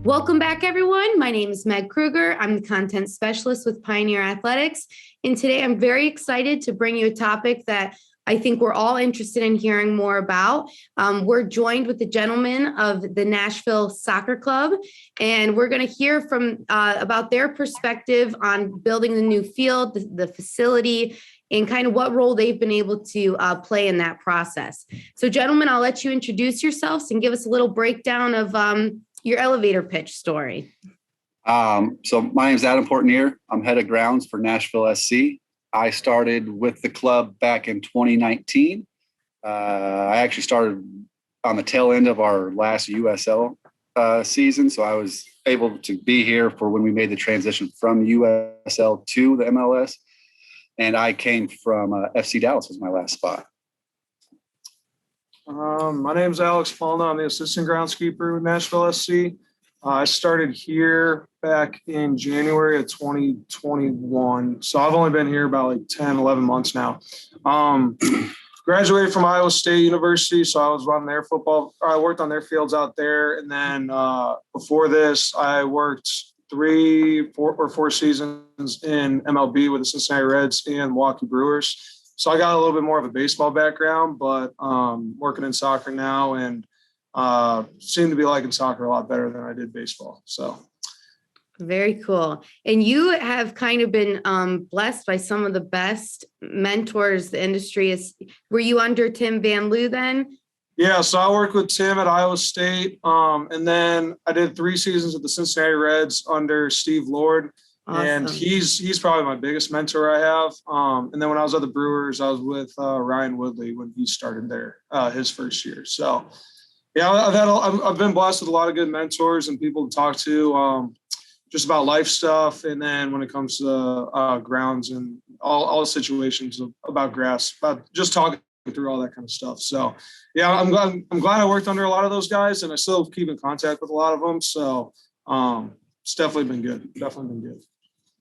Welcome back, everyone. My name is Meg Kruger. I'm the content specialist with Pioneer Athletics. And today I'm very excited to bring you a topic that I think we're all interested in hearing more about. We're joined with the gentlemen of the Nashville Soccer Club, and we're going to hear from about their perspective on building the new field, the facility, and kind of what role they've been able to play in that process. So, gentlemen, I'll let you introduce yourselves and give us a little breakdown of your elevator pitch story. So my name is Adam Portenier. I'm head of grounds for Nashville SC. I started with the club back in 2019. I actually started on the tail end of our last USL season. So I was able to be here for when we made the transition from USL to the MLS. And I came from FC Dallas was my last spot. My name is Alex Polnow. I'm the assistant groundskeeper with Nashville SC. I started here back in January of 2021. So I've only been here about like 10, 11 months now. Graduated from Iowa State University. So I was running their football. I worked on their fields out there. And then before this, I worked 3 or 4 seasons in MLB with the Cincinnati Reds and Milwaukee Brewers. So I got a little bit more of a baseball background, but working in soccer now and seem to be liking soccer a lot better than I did baseball. So very cool. And you have kind of been blessed by some of the best mentors the industry is. Were you under Tim Van Loo then? Yeah, so I worked with Tim at Iowa State, and then I did 3 seasons with the Cincinnati Reds under Steve Lord. Awesome. And he's probably my biggest mentor I have. And then when I was at the Brewers, I was with Ryan Woodley when he started there his first year. So yeah, I've been blessed with a lot of good mentors and people to talk to just about life stuff. And then when it comes to grounds and all the situations about grass, about just talking through all that kind of stuff. So yeah, I'm glad I worked under a lot of those guys, and I still keep in contact with a lot of them. So it's definitely been good.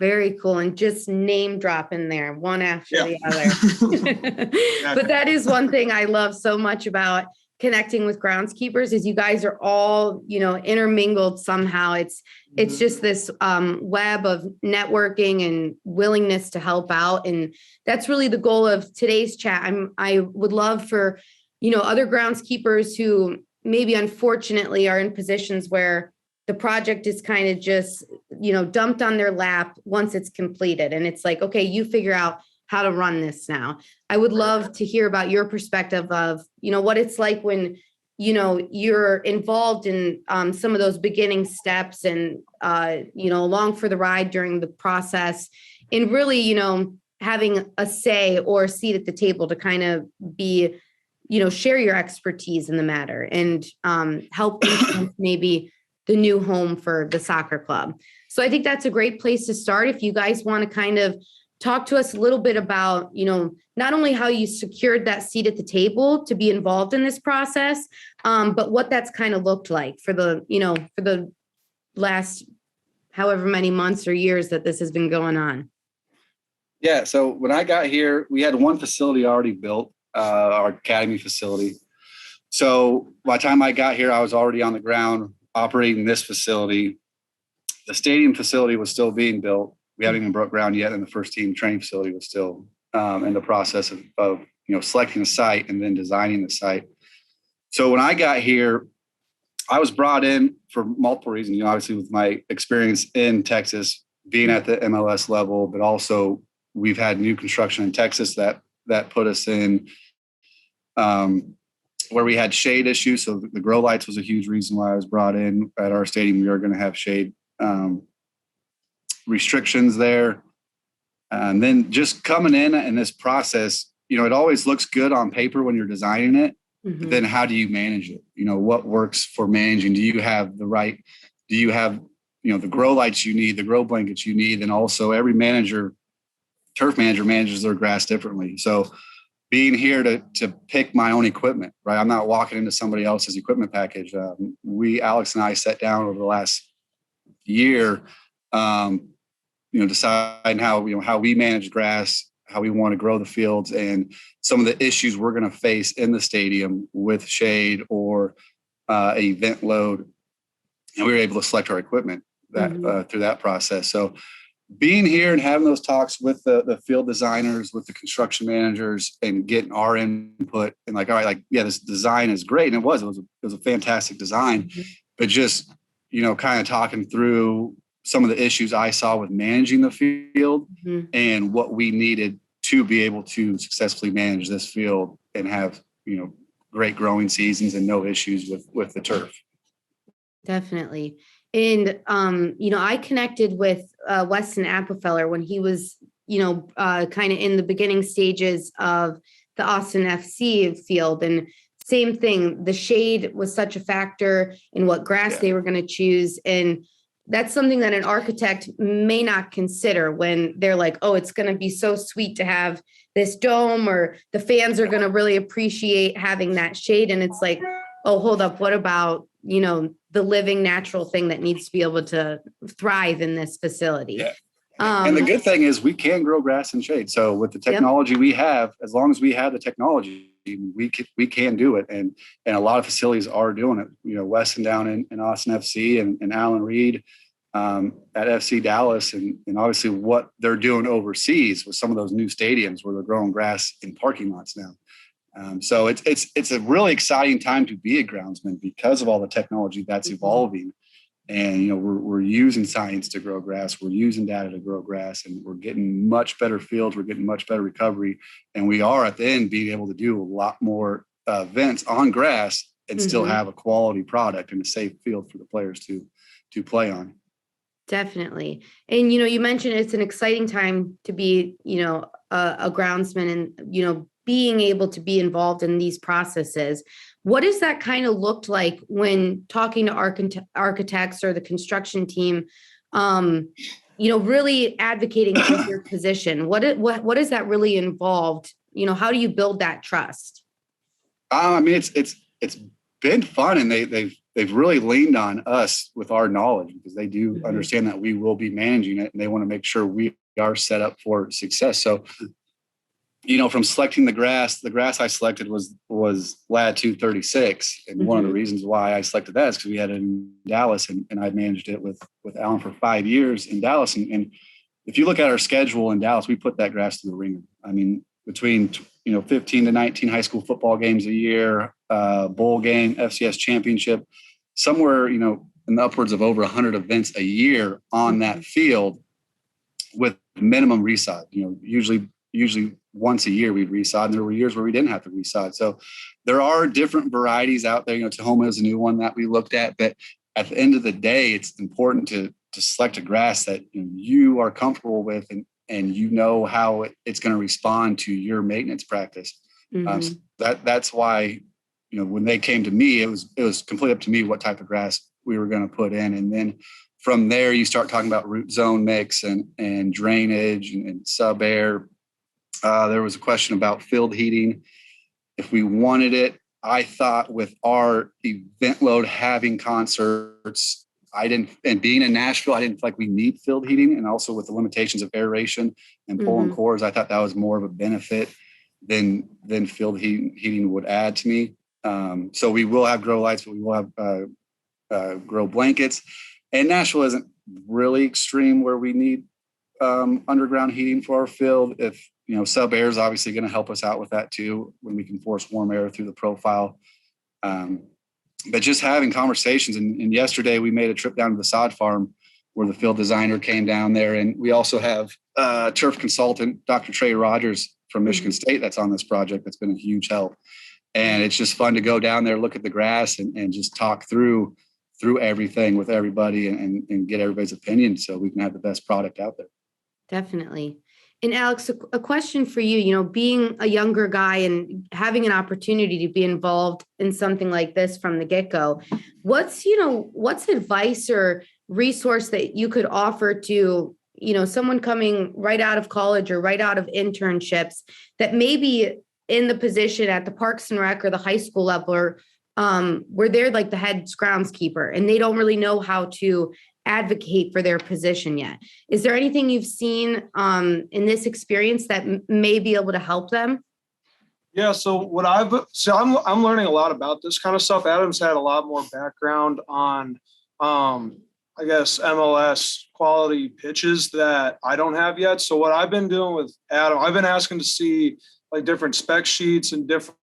Very cool. And just name drop in there one after the other. But that is one thing I love so much about connecting with groundskeepers is you guys are all, intermingled somehow. It's just this web of networking and willingness to help out. And that's really the goal of today's chat. I would love for, other groundskeepers who maybe unfortunately are in positions where the project is kind of just, dumped on their lap once it's completed. And it's like, okay, you figure out how to run this now. I would love to hear about your perspective of, what it's like when, you're involved in some of those beginning steps and, along for the ride during the process and really, having a say or a seat at the table to kind of be, share your expertise in the matter and help maybe the new home for the soccer club. So I think that's a great place to start. If you guys want to kind of talk to us a little bit about, not only how you secured that seat at the table to be involved in this process, but what that's kind of looked like for the last however many months or years that this has been going on. Yeah. So when I got here, we had one facility already built, our academy facility. So by the time I got here, I was already on the ground operating this facility. The stadium facility was still being built. We haven't even broke ground yet, and the first team training facility was still in the process of selecting the site and then designing the site. So when I got here, I was brought in for multiple reasons. Obviously with my experience in Texas, being at the MLS level, but also we've had new construction in Texas that put us in where we had shade issues. So the grow lights was a huge reason why I was brought in. At our stadium, we are going to have shade restrictions there. And then just coming in this process, it always looks good on paper when you're designing it, but then how do you manage it? What works for managing? Do you have the grow lights you need, the grow blankets you need? And also every turf manager manages their grass differently. So being here to pick my own equipment, right? I'm not walking into somebody else's equipment package. Alex and I sat down over the last year, deciding how we manage grass, how we want to grow the fields, and some of the issues we're going to face in the stadium with shade or event load. and we were able to select our equipment that through that process. So being here and having those talks with the field designers, with the construction managers, and getting our input, and like, all right, like, yeah, this design is great. And it was a fantastic design, but just, kind of talking through some of the issues I saw with managing the field and what we needed to be able to successfully manage this field and have, great growing seasons and no issues with the turf. Definitely. And, I connected with Weston Appenfeller when he was, kind of in the beginning stages of the Austin FC field. And same thing, the shade was such a factor in what grass they were going to choose. And that's something that an architect may not consider when they're like, oh, it's going to be so sweet to have this dome, or the fans are going to really appreciate having that shade. And it's like, oh, hold up. What about, the living natural thing that needs to be able to thrive in this facility? Yeah. And the good thing is we can grow grass in shade. So with the technology we have, as long as we have the technology, we can do it. And a lot of facilities are doing it. Weston down in Austin FC and Alan Reed at FC Dallas, and obviously what they're doing overseas with some of those new stadiums where they're growing grass in parking lots now. So it's a really exciting time to be a groundsman because of all the technology that's evolving. And, we're using science to grow grass. We're using data to grow grass, and we're getting much better fields. We're getting much better recovery. And we are at the end being able to do a lot more events on grass and still have a quality product and a safe field for the players to play on. Definitely. And, you mentioned it's an exciting time to be, a groundsman and, being able to be involved in these processes. What does that kind of look like when talking to architects or the construction team, really advocating for your position? What is that really involved? How do you build that trust? It's been fun, and they've really leaned on us with our knowledge, because they do understand that we will be managing it, and they want to make sure we are set up for success. So, from selecting the grass I selected was latitude 36. And one of the reasons why I selected that is because we had it in Dallas, and I managed it with Alan for 5 years in Dallas. And if you look at our schedule in Dallas, we put that grass through the ringer. I mean, between, 15 to 19 high school football games a year, bowl game, FCS championship, somewhere, in the upwards of over 100 events a year on that field with minimum resod. Usually once a year we'd resod, and there were years where we didn't have to resod. So there are different varieties out there. Tahoma is a new one that we looked at, but at the end of the day, it's important to select a grass that you are comfortable with, and how it's going to respond to your maintenance practice. So that's why, when they came to me, it was completely up to me what type of grass we were going to put in. And then from there, you start talking about root zone mix and drainage and sub air. There was a question about field heating. If we wanted it, I thought with our event load, having concerts, and being in Nashville, I didn't feel like we need field heating. And also with the limitations of aeration and pulling cores, I thought that was more of a benefit than field heating would add to me. So we will have grow lights, but we will have grow blankets. And Nashville isn't really extreme where we need underground heating for our field. If sub air is obviously going to help us out with that too, when we can force warm air through the profile. But just having conversations. And yesterday we made a trip down to the sod farm where the field designer came down there. And we also have turf consultant, Dr. Trey Rogers from Michigan State, that's on this project. That's been a huge help. And it's just fun to go down there, look at the grass, and just talk through everything with everybody and get everybody's opinion so we can have the best product out there. Definitely. And Alex, a question for you, being a younger guy and having an opportunity to be involved in something like this from the get-go, what's advice or resource that you could offer to, someone coming right out of college or right out of internships that may be in the position at the Parks and Rec or the high school level, or where they're like the head groundskeeper and they don't really know how to advocate for their position yet? Is there anything you've seen in this experience that may be able to help them? Yeah. So I'm learning a lot about this kind of stuff. Adam's had a lot more background on I guess MLS quality pitches that I don't have yet. So what I've been doing with Adam, I've been asking to see like different spec sheets and different,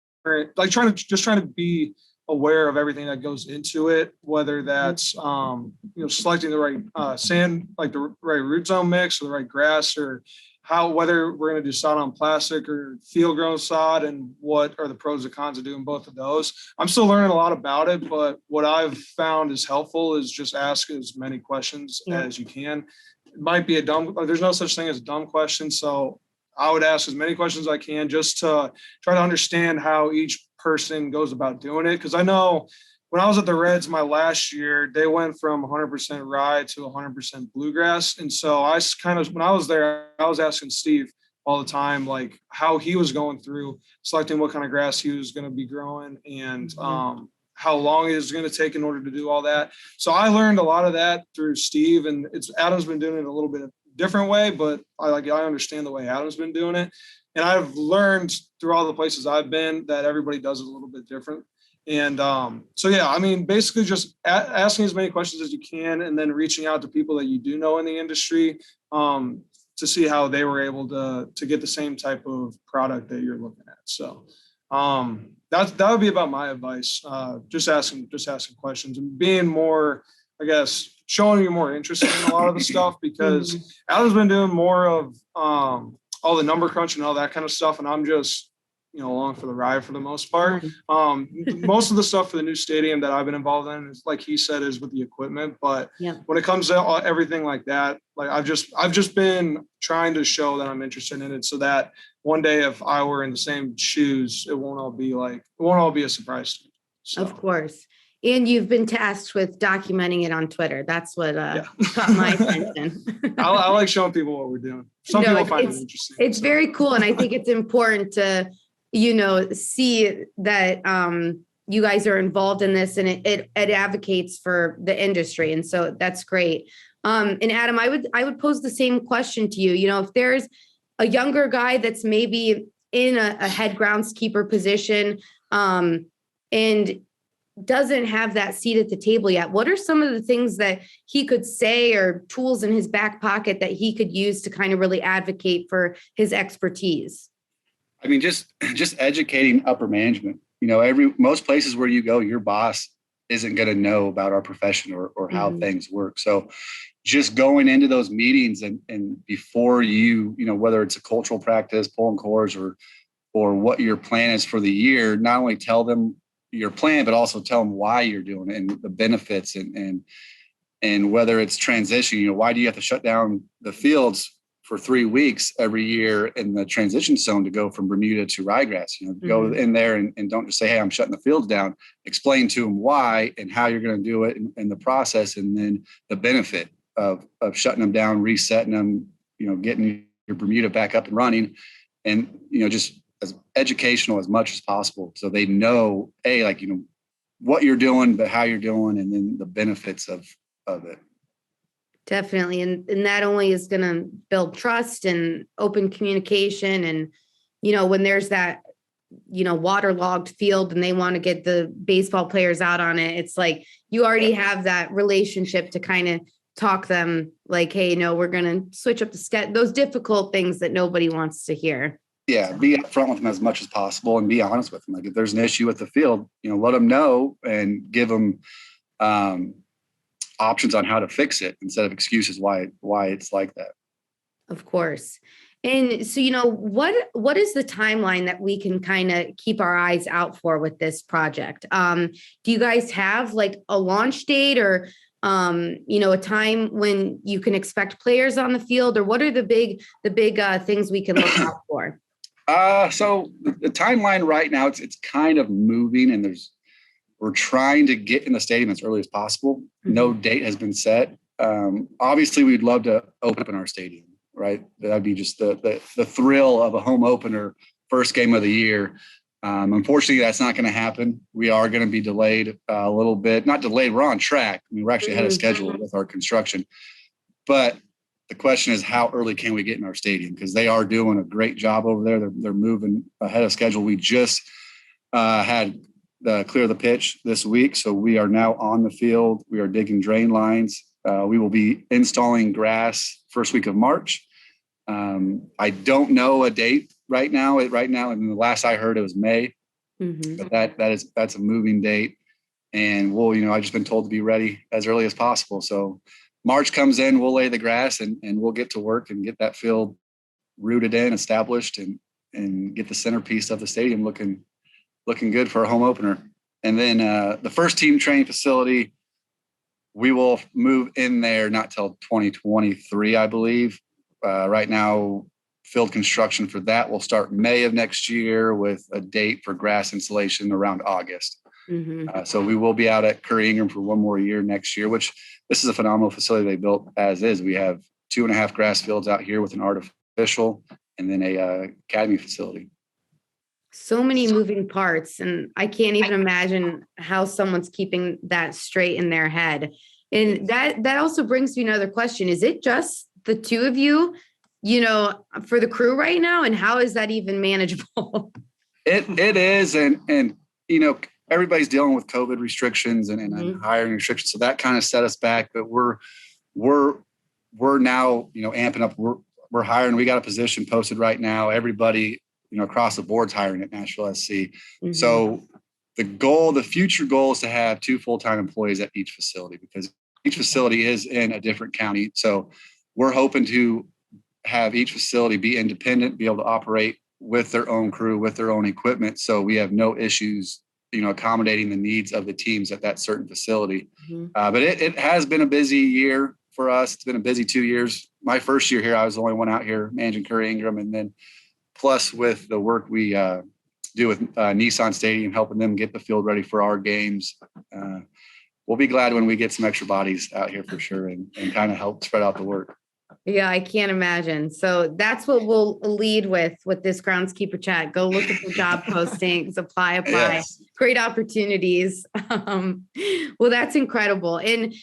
like trying to be aware of everything that goes into it, whether that's selecting the right sand, like the right root zone mix or the right grass, or whether we're going to do sod on plastic or field grown sod, and what are the pros and cons of doing both of those. I'm still learning a lot about it, but what I've found is helpful is just ask as many questions as you can. It might be there's no such thing as a dumb question. So I would ask as many questions as I can just to try to understand how each person goes about doing it. Cause I know when I was at the Reds my last year, they went from 100% rye to 100% bluegrass. And so when I was there, I was asking Steve all the time, like how he was going through selecting what kind of grass he was going to be growing, and how long it was going to take in order to do all that. So I learned a lot of that through Steve, and Adam's been doing it a little bit different way, but I understand the way Adam's been doing it. And I've learned through all the places I've been that everybody does it a little bit different. And basically just asking as many questions as you can, and then reaching out to people that you do know in the industry to see how they were able to get the same type of product that you're looking at. So that would be about my advice. Just asking questions and being more, I guess, showing you more interest in a lot of the stuff, because Adam's been doing more of all the number crunch and all that kind of stuff, and I'm just along for the ride for the most part. Most of the stuff for the new stadium that I've been involved in is, like he said, is with the equipment. But when it comes to everything like that, like I've just been trying to show that I'm interested in it, so that one day if I were in the same shoes, it won't all be a surprise to me. So. Of course. And you've been tasked with documenting it on Twitter. That's what caught my attention. I like showing people what we're doing. Some people find it interesting. It's very cool. And I think it's important to, see that you guys are involved in this, and it advocates for the industry. And so that's great. And Adam, I would pose the same question to you. If there's a younger guy that's maybe in a head groundskeeper position and doesn't have that seat at the table yet, what are some of the things that he could say or tools in his back pocket that he could use to kind of really advocate for his expertise? I mean, just educating upper management. Most places where you go, your boss isn't going to know about our profession or how things work. So just going into those meetings and before whether it's a cultural practice, pulling cores, or what your plan is for the year, not only tell them your plan, but also tell them why you're doing it and the benefits and whether it's transition. Why do you have to shut down the fields for 3 weeks every year in the transition zone to go from Bermuda to ryegrass? Go in there and don't just say, hey, I'm shutting the fields down. Explain to them why and how you're going to do it and the process, and then the benefit of shutting them down, resetting them, getting your Bermuda back up and running, and just as educational as much as possible, so they know what you're doing, but how you're doing, and then the benefits of it. Definitely. And that only is going to build trust and open communication. And, when there's that, waterlogged field and they want to get the baseball players out on it, it's like you already have that relationship to kind of talk them like, hey, we're going to switch up the schedule, those difficult things that nobody wants to hear. Yeah, be upfront with them as much as possible and be honest with them. Like if there's an issue with the field, let them know and give them options on how to fix it instead of excuses why it's like that. Of course. And so, what is the timeline that we can kind of keep our eyes out for with this project? Do you guys have like a launch date or, a time when you can expect players on the field, or what are the big things we can look out for? So the timeline right now, it's kind of moving, and we're trying to get in the stadium as early as possible. No date has been set. Obviously we'd love to open our stadium, right? That'd be just the thrill of a home opener, first game of the year. Unfortunately, that's not going to happen. We are going to be delayed a little bit, not delayed. We're on track. I mean, we're actually ahead of schedule with our construction, but the question is, how early can we get in our stadium? Because they are doing a great job over there. They're moving ahead of schedule. We just had clear the pitch this week. So we are now on the field. We are digging drain lines. We will be installing grass first week of March. I don't know a date right now. And the last I heard, it was May. Mm-hmm. But that's a moving date. And I've just been told to be ready as early as possible. So March comes in, we'll lay the grass and we'll get to work and get that field rooted in, established, and get the centerpiece of the stadium looking good for a home opener. And then the first team training facility, we will move in there not till 2023, I believe. Right now, field construction for that will start May of next year with a date for grass installation around August. Mm-hmm. So we will be out at Curry Ingram for one more year next year, which this is a phenomenal facility they built as is. We have 2.5 grass fields out here with an artificial and then a academy facility. So many moving parts, and I can't even imagine how someone's keeping that straight in their head. And that also brings me another question. Is it just the two of you, for the crew right now? And how is that even manageable? It is. And everybody's dealing with COVID restrictions and hiring restrictions. So that kind of set us back, but we're now, amping up. We're hiring. We got a position posted right now. Everybody, across the board's hiring at Nashville SC. Mm-hmm. So the future goal is to have 2 full-time employees at each facility, because each facility is in a different county. So we're hoping to have each facility be independent, be able to operate with their own crew, with their own equipment. So we have no issues, accommodating the needs of the teams at that certain facility. Mm-hmm. But it has been a busy year for us. It's been a busy 2 years. My first year here, I was the only one out here managing Curry Ingram. And then plus with the work we do with Nissan Stadium, helping them get the field ready for our games. We'll be glad when we get some extra bodies out here for sure and kind of help spread out the work. Yeah, I can't imagine. So that's what we'll lead with this Groundskeeper Chat. Go look at the job postings, apply. Yes. Great opportunities. Well, that's incredible. And,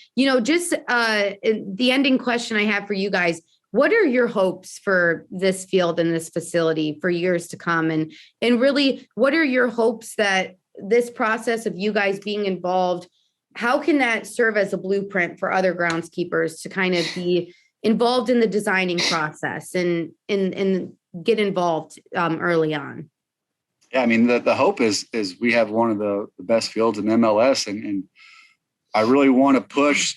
just the ending question I have for you guys, what are your hopes for this field and this facility for years to come? And really, what are your hopes that this process of you guys being involved, how can that serve as a blueprint for other groundskeepers to kind of be involved in the designing process and get involved early on? Yeah, I mean, the hope is we have one of the best fields in MLS, and I really want to push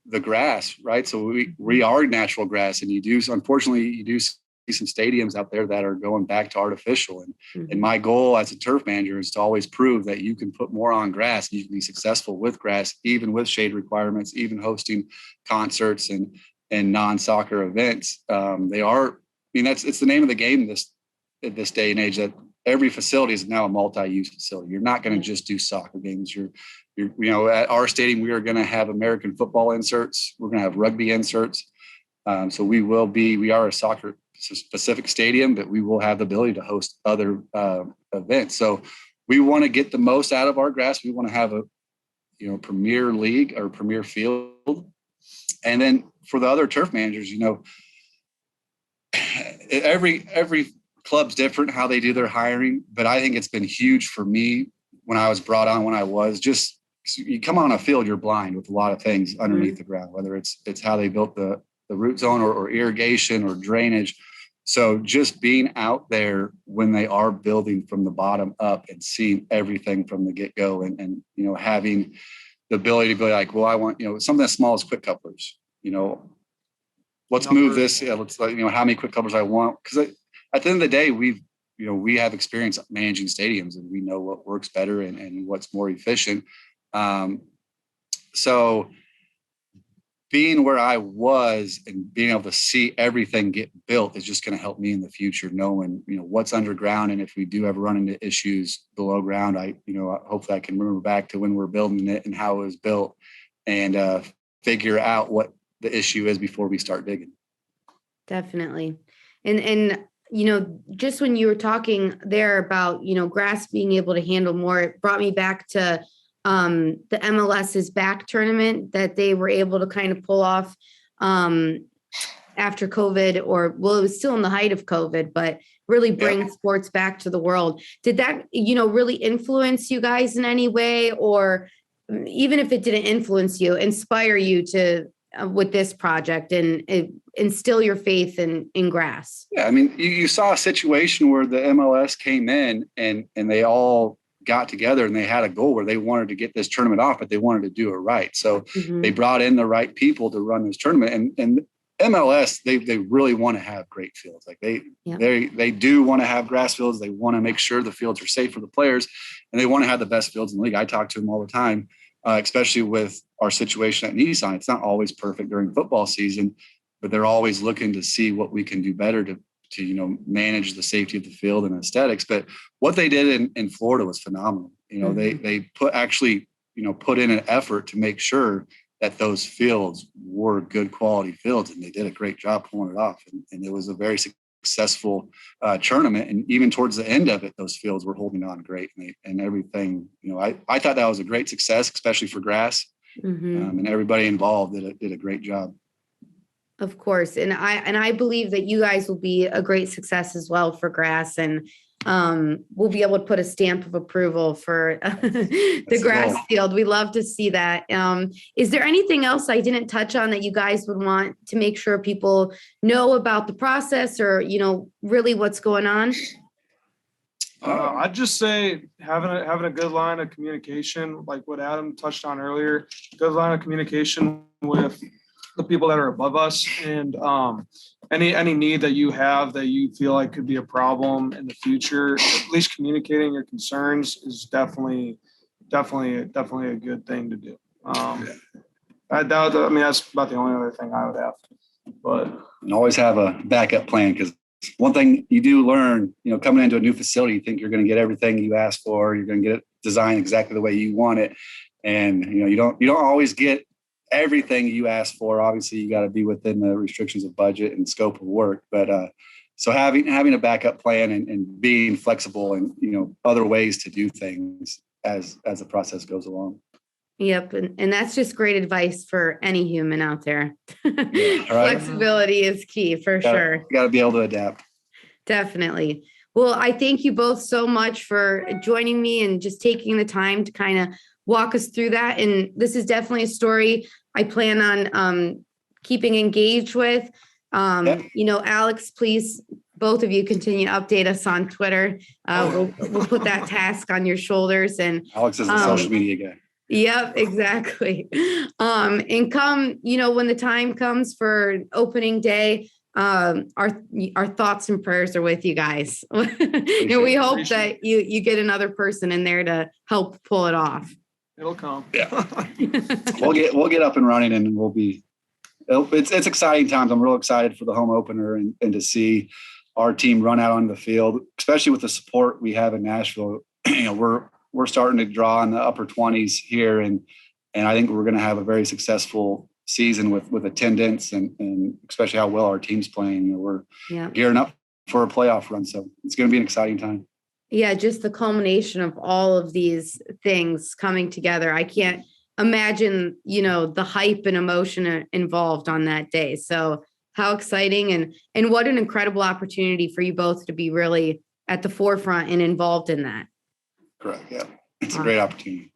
the grass, right? So we are natural grass, and unfortunately, you do see some stadiums out there that are going back to artificial. And my goal as a turf manager is to always prove that you can put more on grass, and you can be successful with grass, even with shade requirements, even hosting concerts and non-soccer events. It's the name of the game this day and age, that every facility is now a multi-use facility. You're not going to just do soccer games. At our stadium, we are going to have American football inserts. We're going to have rugby inserts. So we are a soccer specific stadium, but we will have the ability to host other events. So we want to get the most out of our grass. We want to have a premier league or premier field. And then for the other turf managers, every club's different how they do their hiring, but I think it's been huge for me when I was brought on, when I was just, you come on a field, you're blind with a lot of things underneath the ground, whether it's how they built the root zone or irrigation or drainage. So just being out there when they are building from the bottom up and seeing everything from the get-go and having the ability to be like, well, I want, something as small as quick couplers, let's move this. Yeah, let's how many quick couplers I want. Because at the end of the day, we have experience managing stadiums, and we know what works better and what's more efficient. So being where I was and being able to see everything get built is just going to help me in the future, knowing, what's underground. And if we do ever run into issues below ground, hopefully I can remember back to when we're building it and how it was built and figure out what the issue is before we start digging. Definitely. And just when you were talking there about, grass being able to handle more, it brought me back to the MLS's Back Tournament that they were able to kind of pull off after COVID, or well, it was still in the height of COVID, but really bring sports back to the world. Did that, really influence you guys in any way, or even if it didn't influence you, inspire you to with this project and instill your faith in grass? Yeah, I mean, you saw a situation where the MLS came in and they all got together and they had a goal where they wanted to get this tournament off, but they wanted to do it right. So they brought in the right people to run this tournament, and MLS, they really want to have great fields. Like they do want to have grass fields. They want to make sure the fields are safe for the players, and they want to have the best fields in the league. I talk to them all the time, especially with our situation at Nissan. It's not always perfect during football season, but they're always looking to see what we can do better to manage the safety of the field and aesthetics. But what they did in Florida was phenomenal. They put in an effort to make sure that those fields were good quality fields, and they did a great job pulling it off. And it was a very successful tournament. And even towards the end of it, those fields were holding on great, and everything. I thought that was a great success, especially for grass. And everybody involved did a great job. Of course. And I believe that you guys will be a great success as well for grass, and we'll be able to put a stamp of approval for the grass field. We love to see that. Is there anything else I didn't touch on that you guys would want to make sure people know about the process, or, really what's going on? I'd just say having a good line of communication, like what Adam touched on earlier, good line of communication with the people that are above us, and any need that you have that you feel like could be a problem in the future, at least communicating your concerns is definitely a good thing to do. That's about the only other thing I would have. But and always have a backup plan, because one thing you do learn, coming into a new facility, you think you're going to get everything you ask for, you're going to get it designed exactly the way you want it, and you don't always get everything you ask for. Obviously, you got to be within the restrictions of budget and scope of work. But so having a backup plan and being flexible and other ways to do things as the process goes along. Yep, and that's just great advice for any human out there. Right? Flexibility is key for sure. You got to be able to adapt. Definitely. Well, I thank you both so much for joining me and just taking the time to kind of walk us through that. And this is definitely a story I plan on keeping engaged with. Alex, please, both of you continue to update us on Twitter. We'll put that task on your shoulders. And Alex is the social media guy. Yep, exactly. And come, when the time comes for opening day, our thoughts and prayers are with you guys. We hope that you get another person in there to help pull it off. It'll come. Yeah. We'll get up and running, and it's exciting times. I'm real excited for the home opener and to see our team run out on the field, especially with the support we have in Nashville. We're starting to draw in the upper 20s here, and I think we're going to have a very successful season with attendance and especially how well our team's playing. We're gearing up for a playoff run, so it's going to be an exciting time. Yeah, just the culmination of all of these things coming together. I can't imagine, the hype and emotion involved on that day. So how exciting and what an incredible opportunity for you both to be really at the forefront and involved in that. Correct. Yeah. It's a great opportunity.